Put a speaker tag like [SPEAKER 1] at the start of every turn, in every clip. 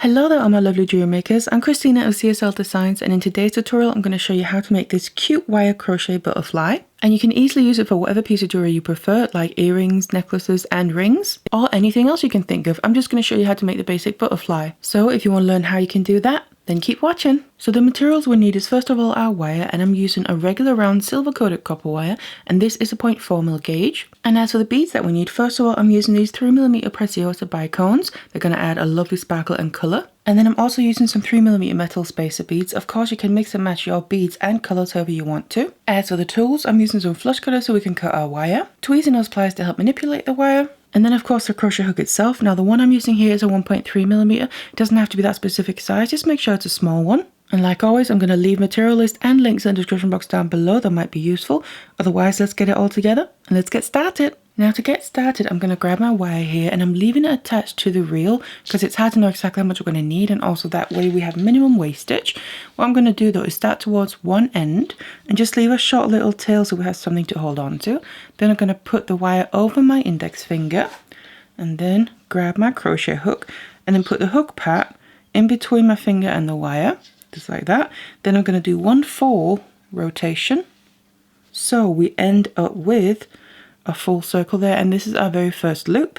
[SPEAKER 1] Hello there all my lovely jewelry makers, I'm Christina of CSLdesigns, and in today's tutorial I'm going to show you how to make this cute wire crochet butterfly. And you can easily use it for whatever piece of jewelry you prefer, like earrings, necklaces and rings, or anything else you can think of. I'm just going to show you how to make the basic butterfly. So if you want to learn how you can do that, then keep watching. So the materials we need is first of all our wire, and I'm using a regular round silver coated copper wire, and this is a 0.4mm gauge. And as for the beads that we need, first of all I'm using these 3mm Preciosa bicones. They're going to add a lovely sparkle and colour. And then I'm also using some 3mm metal spacer beads. Of course you can mix and match your beads and colours however you want to. As for the tools, I'm using some flush cutters so we can cut our wire, tweezers and nose pliers to help manipulate the wire, and then of course the crochet hook itself. Now the one I'm using here is a 1.3mm. It doesn't have to be that specific size, just make sure it's a small one. And like always, I'm going to leave material list and links in the description box down below that might be useful. Otherwise, let's get it all together and let's get started. Now to get started, I'm going to grab my wire here and I'm leaving it attached to the reel because it's hard to know exactly how much we're going to need, and also that way we have minimum wastage. What I'm going to do though is start towards one end and just leave a short little tail so we have something to hold on to. Then I'm going to put the wire over my index finger and then grab my crochet hook and then put the hook part in between my finger and the wire, just like that. Then I'm going to do one full rotation so we end up with a full circle there, and this is our very first loop.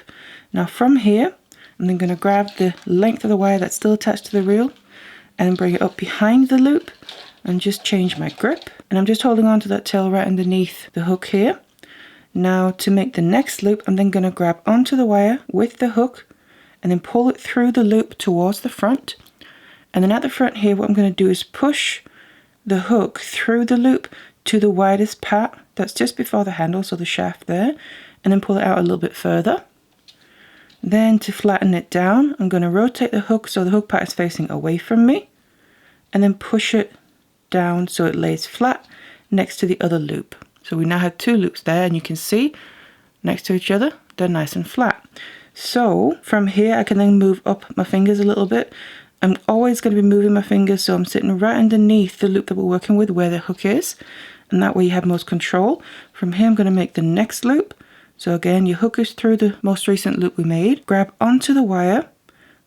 [SPEAKER 1] Now from here I'm then going to grab the length of the wire that's still attached to the reel and bring it up behind the loop and just change my grip, and I'm just holding on to that tail right underneath the hook here. Now to make the next loop, I'm then going to grab onto the wire with the hook and then pull it through the loop towards the front. And then at the front here, what I'm going to do is push the hook through the loop to the widest part that's just before the handle, so the shaft there, and then pull it out a little bit further. Then to flatten it down, I'm going to rotate the hook so the hook part is facing away from me, and then push it down so it lays flat next to the other loop. So we now have two loops there, and you can see next to each other they're nice and flat. So from here I can then move up my fingers a little bit. I'm always going to be moving my fingers so I'm sitting right underneath the loop that we're working with where the hook is, and that way you have most control. From here I'm going to make the next loop. So again, your hook is through the most recent loop we made. Grab onto the wire,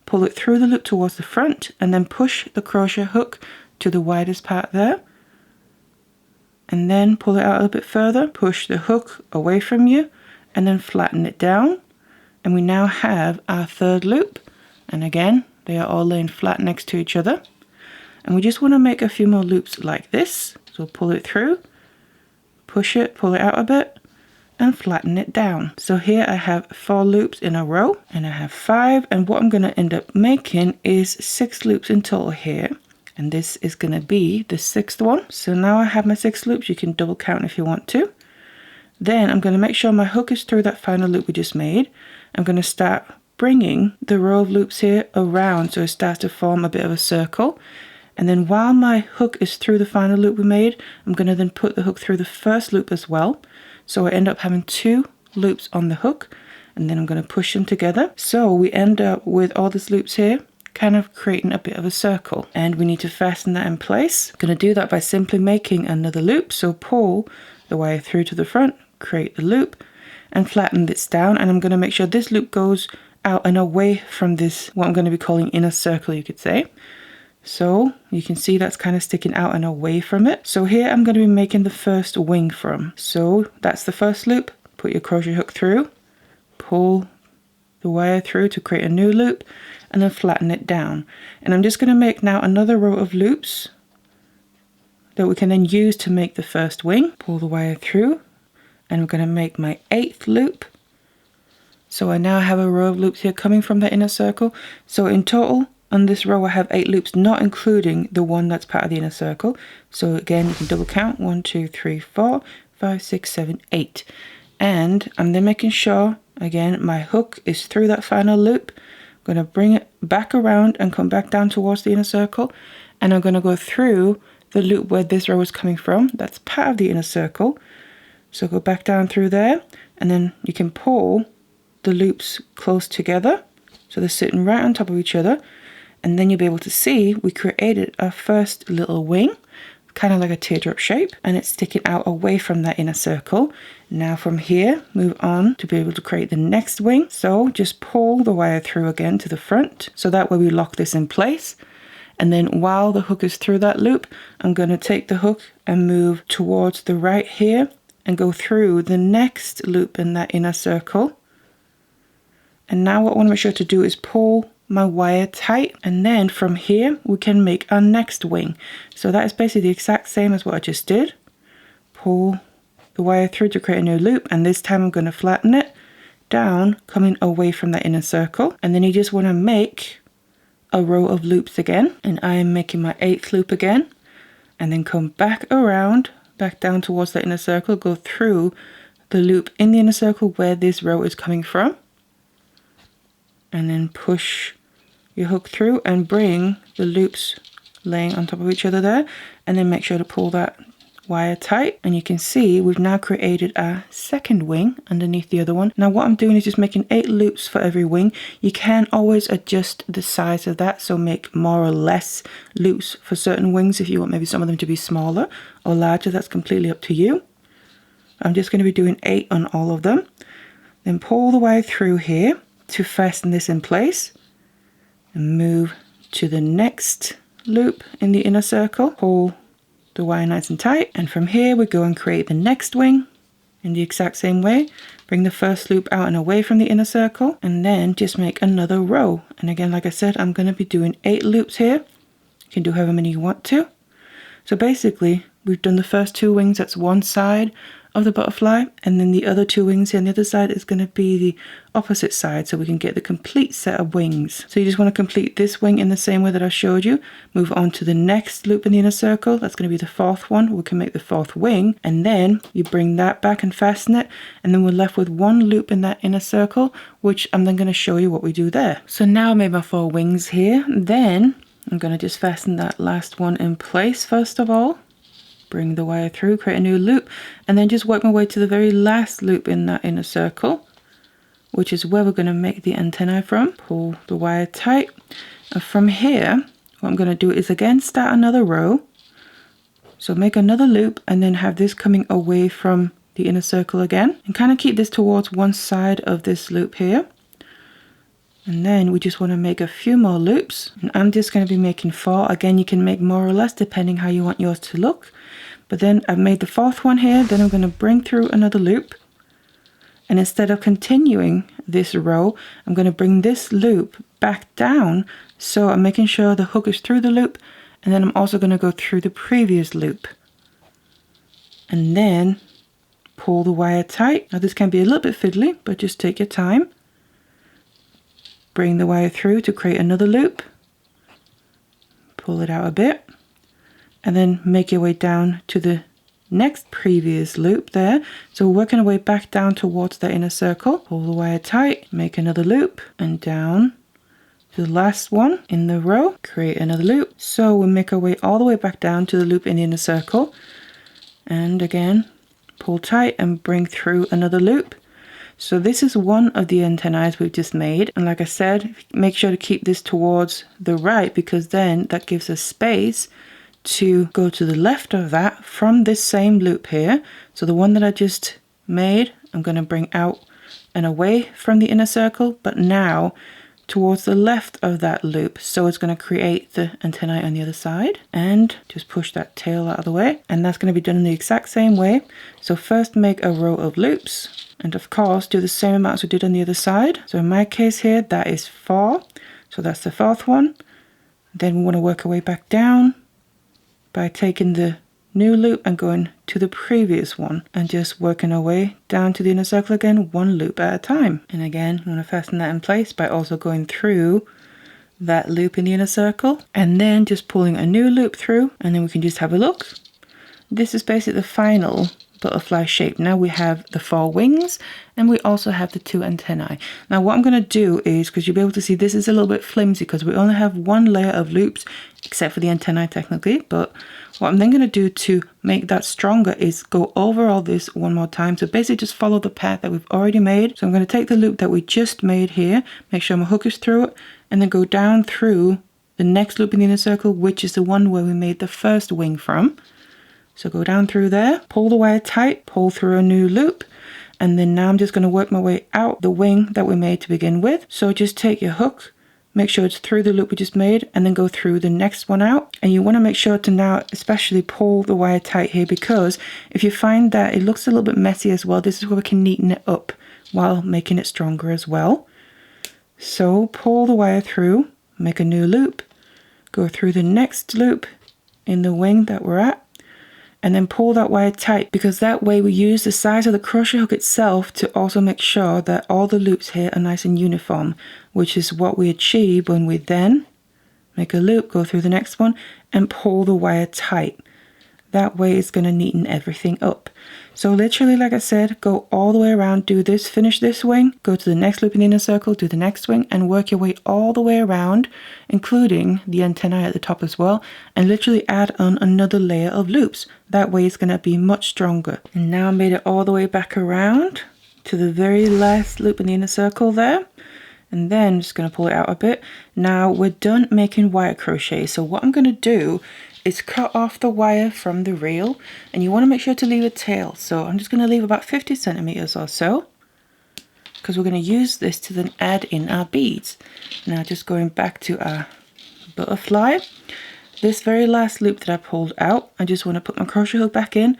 [SPEAKER 1] pull it through the loop towards the front, and then push the crochet hook to the widest part there. And then pull it out a little bit further, push the hook away from you, and then flatten it down. And we now have our third loop. And again, they are all laying flat next to each other. And we just want to make a few more loops like this. So pull it through, push it, pull it out a bit, and flatten it down. So here I have 4 loops in a row, and I have 5. And what I'm going to end up making is 6 loops in total here. And this is going to be the 6th one. So now I have my 6 loops. You can double count if you want to. Then I'm going to make sure my hook is through that final loop we just made. I'm going to start bringing the row of loops here around so it starts to form a bit of a circle. And then while my hook is through the final loop we made, I'm going to then put the hook through the first loop as well. So I end up having 2 loops on the hook, and then I'm going to push them together. So we end up with all these loops here, kind of creating a bit of a circle, and we need to fasten that in place. I'm going to do that by simply making another loop. So pull the wire through to the front, create the loop, and flatten this down. And I'm going to make sure this loop goes out and away from this, what I'm going to be calling inner circle, you could say. So you can see that's kind of sticking out and away from it. So here I'm going to be making the first wing from. So that's the first loop. Put your crochet hook through, pull the wire through to create a new loop, and then flatten it down. And I'm just going to make now another row of loops that we can then use to make the first wing. Pull the wire through, and I'm going to make my 8th loop. So I now have a row of loops here coming from the inner circle. So in total on this row I have 8 loops, not including the one that's part of the inner circle. So again, you can double count: 1, 2, 3, 4, 5, 6, 7, 8. And I'm then making sure again my hook is through that final loop. I'm going to bring it back around and come back down towards the inner circle, and I'm going to go through the loop where this row is coming from. That's part of the inner circle. So go back down through there, and then you can pull the loops close together so they're sitting right on top of each other, and then you'll be able to see we created our first little wing. kind of like a teardrop shape, and it's sticking out away from that inner circle. Now from here, move on to be able to create the next wing. So just pull the wire through again to the front, so that way we lock this in place. And then while the hook is through that loop, I'm going to take the hook and move towards the right here and go through the next loop in that inner circle. And now what I want to make sure to do is pull my wire tight, and then from here we can make our next wing. So that is basically the exact same as what I just did. Pull the wire through to create a new loop, and this time I'm going to flatten it down, coming away from that inner circle. And then you just want to make a row of loops again, and I am making my 8th loop again, and then come back around, back down towards the inner circle, go through the loop in the inner circle where this row is coming from, and then push your hook through and bring the loops laying on top of each other there, and then make sure to pull that wire tight. And you can see we've now created a second wing underneath the other one. Now what I'm doing is just making 8 loops for every wing. You can always adjust the size of that, so make more or less loops for certain wings if you want maybe some of them to be smaller or larger. That's completely up to you. I'm just going to be doing 8 on all of them. Then pull the wire through here to fasten this in place, and move to the next loop in the inner circle. Pull the wire nice and tight, and from here we go and create the next wing in the exact same way. Bring the first loop out and away from the inner circle, and then just make another row. And again, like I said, I'm going to be doing 8 loops here. You can do however many you want to. So basically we've done the first 2 wings, that's one side of the butterfly, and then the other 2 wings here on the other side is going to be the opposite side, so we can get the complete set of wings. So you just want to complete this wing in the same way that I showed you. Move on to the next loop in the inner circle, that's going to be the 4th one. We can make the 4th wing, and then you bring that back and fasten it, and then we're left with 1 loop in that inner circle, which I'm then going to show you what we do there. So now I made my 4 wings here. Then I'm going to just fasten that last one in place first of all. Bring the wire through, create a new loop, and then just work my way to the very last loop in that inner circle, which is where we're going to make the antennae from. Pull the wire tight, and from here what I'm going to do is again start another row. So make another loop and then have this coming away from the inner circle again, and kind of keep this towards one side of this loop here. And then we just want to make a few more loops, and I'm just going to be making 4. Again, you can make more or less depending how you want yours to look. But then I've made the 4th one here, then I'm going to bring through another loop, and instead of continuing this row, I'm going to bring this loop back down, so I'm making sure the hook is through the loop, and then I'm also going to go through the previous loop, and then pull the wire tight. Now this can be a little bit fiddly, but just take your time. Bring the wire through to create another loop, pull it out a bit, and then make your way down to the next previous loop there. So we're working our way back down towards the inner circle. Pull the wire tight, make another loop, and down to the last one in the row, create another loop. So we'll make our way all the way back down to the loop in the inner circle, and again pull tight and bring through another loop. So this is one of the antennae we've just made, and like I said, make sure to keep this towards the right, because then that gives us space to go to the left of that from this same loop here. So the one that I just made, I'm going to bring out and away from the inner circle, but now towards the left of that loop. So it's going to create the antennae on the other side, and just push that tail out of the way. And that's going to be done in the exact same way. So first make a row of loops, and of course do the same amount as we did on the other side. So in my case here, that is 4. So that's the 4th one. Then we want to work our way back down by taking the new loop and going to the previous one, and just working our way down to the inner circle again, 1 loop at a time. And again, I'm going to fasten that in place by also going through that loop in the inner circle, and then just pulling a new loop through, and then we can just have a look. This is basically the final butterfly shape. Now we have the 4 wings, and we also have the 2 antennae. Now what I'm going to do is, because you'll be able to see this is a little bit flimsy because we only have 1 layer of loops, except for the antennae technically, but what I'm then going to do to make that stronger is go over all this one more time. So basically just follow the path that we've already made. So I'm going to take the loop that we just made here, make sure my hook is through it, and then go down through the next loop in the inner circle, which is the one where we made the first wing from. So go down through there, pull the wire tight, pull through a new loop, and then now I'm just going to work my way out the wing that we made to begin with. So just take your hook, make sure it's through the loop we just made, and then go through the next one out. And you want to make sure to now especially pull the wire tight here, because if you find that it looks a little bit messy as well, this is where we can neaten it up while making it stronger as well. So pull the wire through, make a new loop, go through the next loop in the wing that we're at, and then pull that wire tight, because that way we use the size of the crochet hook itself to also make sure that all the loops here are nice and uniform, which is what we achieve when we then make a loop, go through the next one, and pull the wire tight. That way it's going to neaten everything up. So literally, like I said, go all the way around, do this, finish this wing, go to the next loop in the inner circle, do the next wing, and work your way all the way around, including the antennae at the top as well, and literally add on another layer of loops. That way it's going to be much stronger. And now I made it all the way back around to the very last loop in the inner circle there. And then I'm just going to pull it out a bit. Now we're done making wire crochet. So what I'm going to do is cut off the wire from the reel, and you want to make sure to leave a tail. So I'm just going to leave about 50 centimeters or so, because we're going to use this to then add in our beads. Now just going back to our butterfly, this very last loop that I pulled out, I just want to put my crochet hook back in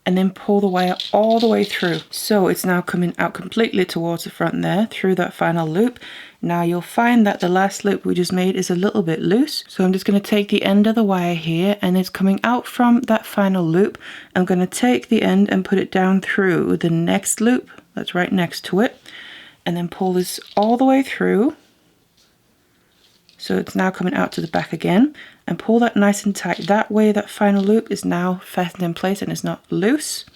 [SPEAKER 1] and then pull the wire all the way through. So it's now coming out completely towards the front there through that final loop. Now you'll find that the last loop we just made is a little bit loose. So I'm just going to take the end of the wire here, and it's coming out from that final loop. I'm going to take the end and put it down through the next loop that's right next to it, and then pull this all the way through. So it's now coming out to the back again, and pull that nice and tight. That way that final loop is now fastened in place and it's not loose.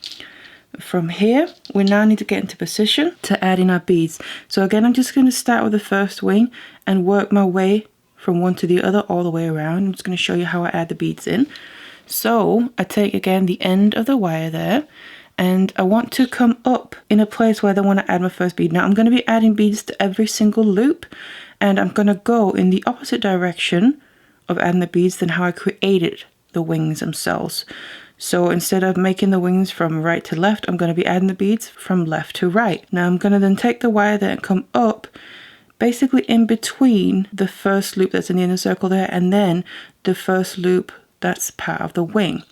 [SPEAKER 1] From here, we now need to get into position to add in our beads. So again, I'm just going to start with the first wing and work my way from one to the other all the way around. I'm just going to show you how I add the beads in. So I take again the end of the wire there, and I want to come up in a place where I want to add my first bead. Now I'm going to be adding beads to every single loop, and I'm going to go in the opposite direction of adding the beads than how I created the wings themselves. So instead of making the wings from right to left, I'm going to be adding the beads from left to right. Now I'm going to then take the wire there and come up basically in between the first loop that's in the inner circle there and then the first loop that's part of the wing,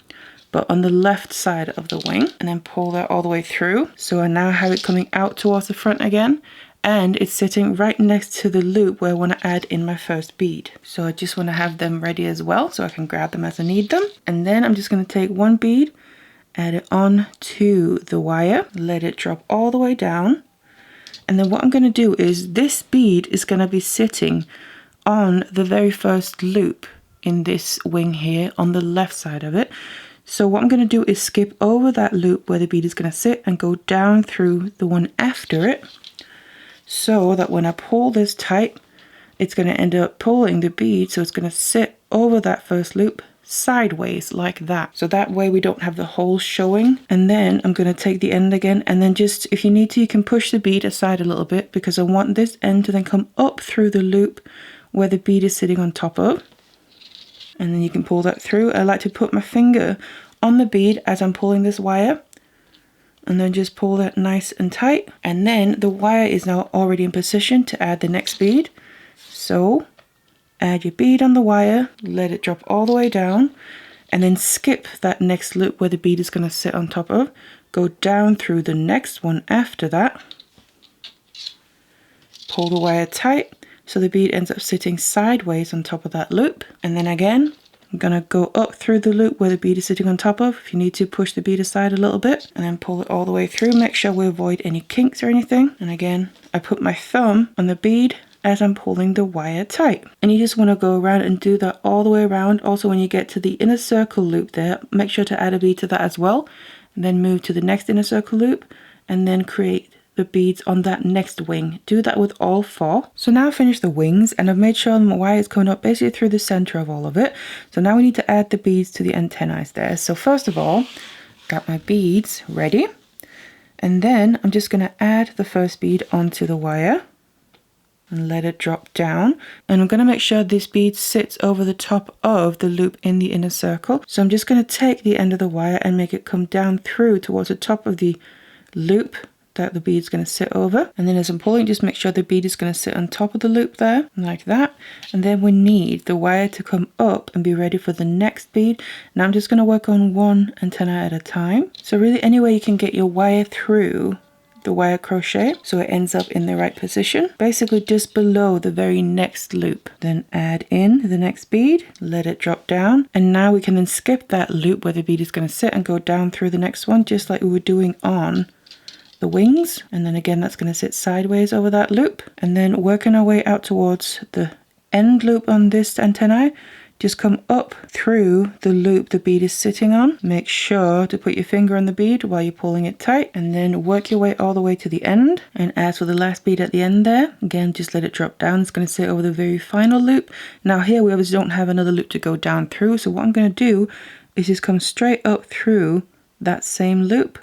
[SPEAKER 1] but on the left side of the wing, and then pull that all the way through. So I now have it coming out towards the front again, and it's sitting right next to the loop where I want to add in my first bead. So I just want to have them ready as well so I can grab them as I need them. And then I'm just going to take one bead, add it on to the wire, let it drop all the way down. And then what I'm going to do is this bead is going to be sitting on the very first loop in this wing here on the left side of it. So what I'm going to do is skip over that loop where the bead is going to sit and go down through the one after it, so that when I pull this tight, it's going to end up pulling the bead, so it's going to sit over that first loop sideways like that. So that way we don't have the holes showing. And then I'm going to take the end again, and then just, if you need to, you can push the bead aside a little bit, because I want this end to then come up through the loop where the bead is sitting on top of. And then you can pull that through. I like to put my finger on the bead as I'm pulling this wire, and then just pull that nice and tight. And then the wire is now already in position to add the next bead. So add your bead on the wire, let it drop all the way down, and then skip that next loop where the bead is going to sit on top of. Go down through the next one after that. Pull the wire tight so the bead ends up sitting sideways on top of that loop. And then again, I'm going to go up through the loop where the bead is sitting on top of. If you need to, push the bead aside a little bit and then pull it all the way through. Make sure we avoid any kinks or anything. And again, I put my thumb on the bead as I'm pulling the wire tight. And you just want to go around and do that all the way around. Also, when you get to the inner circle loop there, make sure to add a bead to that as well. And then move to the next inner circle loop and then create the beads on that next wing. Do that with all four. So now I've finished the wings, and I've made sure my wire is coming up basically through the center of all of it. So now we need to add the beads to the antennae there. So first of all, got my beads ready, and then I'm just going to add the first bead onto the wire. and let it drop down. And I'm going to make sure this bead sits over the top of the loop in the inner circle. So I'm just going to take the end of the wire and make it come down through towards the top of the loop that the bead's going to sit over. And then as I'm pulling, just make sure the bead is going to sit on top of the loop there, like that. And then we need the wire to come up and be ready for the next bead. Now I'm just going to work on one antenna at a time. So really any way you can get your wire through the wire crochet so it ends up in the right position, basically just below the very next loop. Then add in the next bead, let it drop down, and now we can then skip that loop where the bead is going to sit and go down through the next one, just like we were doing on the wings. And then again, that's going to sit sideways over that loop, and then working our way out towards the end loop on this antennae. Just come up through the loop the bead is sitting on. Make sure to put your finger on the bead while you're pulling it tight, and then work your way all the way to the end. And as for the last bead at the end there, again, just let it drop down. It's going to sit over the very final loop. Now here we obviously don't have another loop to go down through, so what I'm going to do is just come straight up through that same loop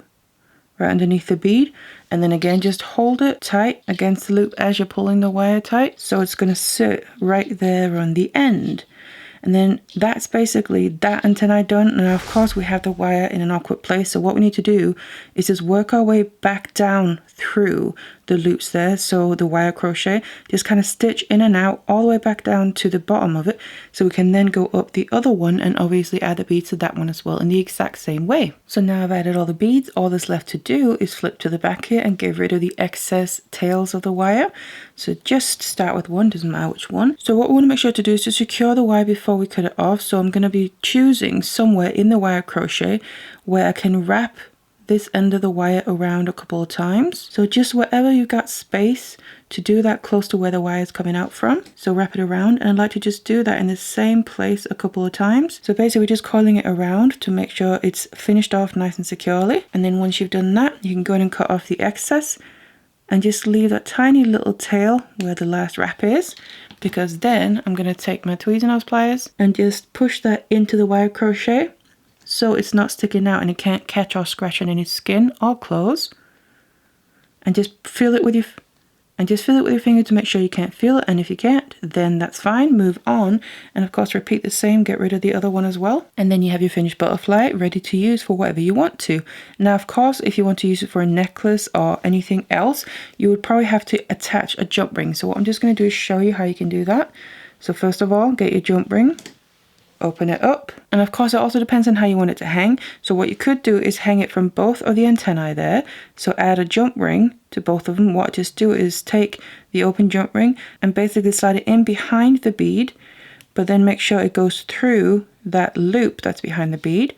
[SPEAKER 1] right underneath the bead, and then again just hold it tight against the loop as you're pulling the wire tight, so it's going to sit right there on the end. And then that's basically that antennae done. Now of course we have the wire in an awkward place, so what we need to do is just work our way back down through the loops there. So the wire crochet, just kind of stitch in and out all the way back down to the bottom of it, so we can then go up the other one and obviously add the beads to that one as well in the exact same way. So now I've added all the beads, all that's left to do is flip to the back here and get rid of the excess tails of the wire. So just start with one, doesn't matter which one. So what we want to make sure to do is to secure the wire before we cut it off. So I'm going to be choosing somewhere in the wire crochet where I can wrap this end of the wire around a couple of times. So just wherever you've got space to do that close to where the wire is coming out from. So wrap it around, and I'd like to just do that in the same place a couple of times. So basically we're just coiling it around to make sure it's finished off nice and securely. And then once you've done that, you can go in and cut off the excess and just leave that tiny little tail where the last wrap is, because then I'm going to take my Tweezernose pliers and just push that into the wire crochet so it's not sticking out and it can't catch or scratch on any skin or clothes. And just feel it with your finger to make sure you can't feel it, and if you can't, then that's fine, move on. And of course repeat the same, get rid of the other one as well, and then you have your finished butterfly ready to use for whatever you want to. Now of course if you want to use it for a necklace or anything else, you would probably have to attach a jump ring. So what I'm just going to do is show you how you can do that. So first of all, get your jump ring, open it up, and of course it also depends on how you want it to hang. So what you could do is hang it from both of the antennae there, so add a jump ring to both of them. What I just do is take the open jump ring and basically slide it in behind the bead, but then make sure it goes through that loop that's behind the bead,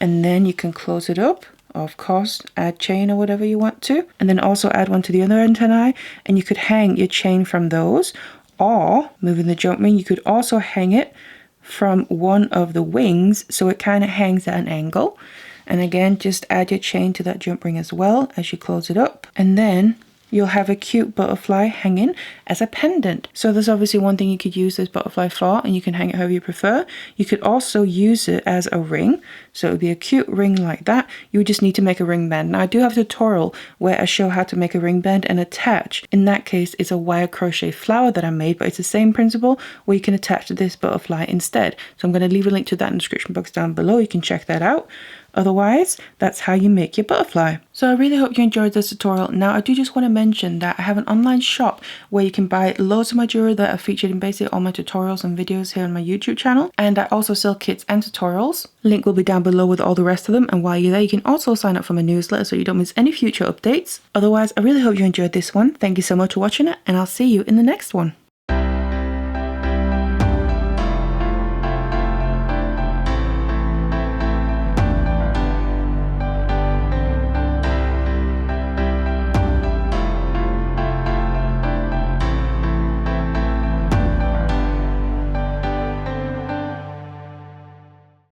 [SPEAKER 1] and then you can close it up. Of course add chain or whatever you want to, and then also add one to the other antennae, and you could hang your chain from those, or moving the jump ring you could also hang it from one of the wings so it kind of hangs at an angle. And again, just add your chain to that jump ring as well as you close it up, and then you'll have a cute butterfly hanging as a pendant. So there's obviously one thing you could use this butterfly for, and you can hang it however you prefer. You could also use it as a ring, so it would be a cute ring like that. You would just need to make a ring band. Now I do have a tutorial where I show how to make a ring band and attach. In that case it's a wire crochet flower that I made, but it's the same principle where you can attach this butterfly instead. So I'm going to leave a link to that in the description box down below. You can check that out. Otherwise, that's how you make your butterfly. So I really hope you enjoyed this tutorial. Now I do just want to mention that I have an online shop where you can buy loads of my jewelry that are featured in basically all my tutorials and videos here on my YouTube channel. And I also sell kits and tutorials. Link will be down below with all the rest of them. And while you're there, you can also sign up for my newsletter so you don't miss any future updates. Otherwise, I really hope you enjoyed this one. Thank you so much for watching it, and I'll see you in the next one.